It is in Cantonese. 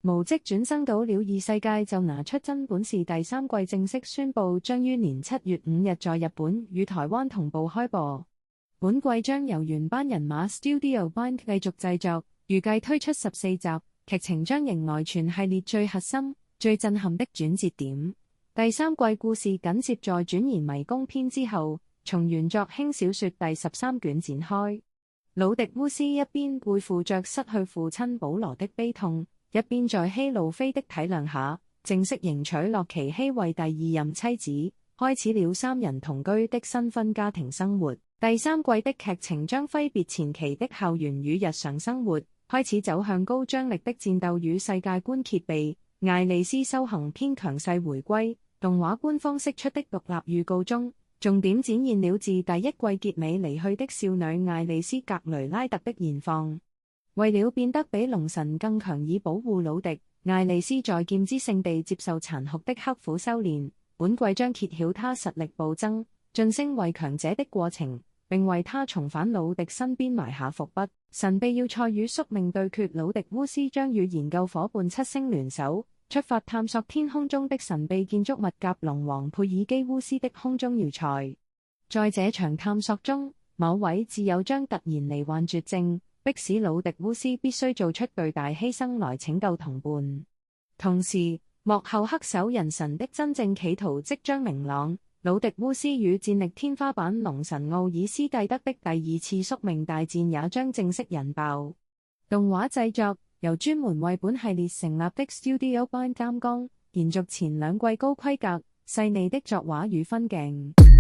無職轉生到了異世界就拿出真本事第三季正式宣布將於年7月5日在日本與台灣同步開播。本季將由原班人馬 Studio Bind 繼續製作，預計推出14集，劇情將迎來全系列最核心、最震撼的轉折點。第三季故事緊接在轉移迷宮篇之後，從原作輕小說第13卷展開。魯迪烏斯一邊背負着失去父親保羅的悲痛，一邊在希路菲的體諒下，正式迎娶洛奇希為第2任妻子，開始了三人同居的新婚家庭生活。第三季的劇情將揮別前期的校園與日常生活，開始走向高張力的戰鬥與世界觀揭秘。艾莉絲修行篇強勢回歸，動畫官方釋出的獨立預告中，重點展現了自第一季結尾離去的少女艾莉絲格雷拉特的現況。為了變得比龍神更強以保護魯迪，艾莉絲在劍之聖地接受殘酷的刻苦修煉。本季將揭曉她實力暴增、晉升為強者的過程，並為她重返魯迪身邊埋下伏筆。神秘要塞與宿命對決，魯迪烏斯將與研究夥伴7星聯手，出發探索天空中的神秘建築物甲龍王佩爾基烏斯的空中要塞。在這場探索中，某位摯友將突然罹患絕症，迫使魯迪烏斯必須做出巨大犧牲來拯救同伴。同時，幕後黑手人神的真正企圖即將明朗。魯迪烏斯與戰力天花板龍神奧爾斯蒂德的第2次宿命大戰也將正式引爆。動畫製作由專門為本系列成立的 Studio Bind 擔綱，延續前2季高規格、細膩的作畫與分鏡。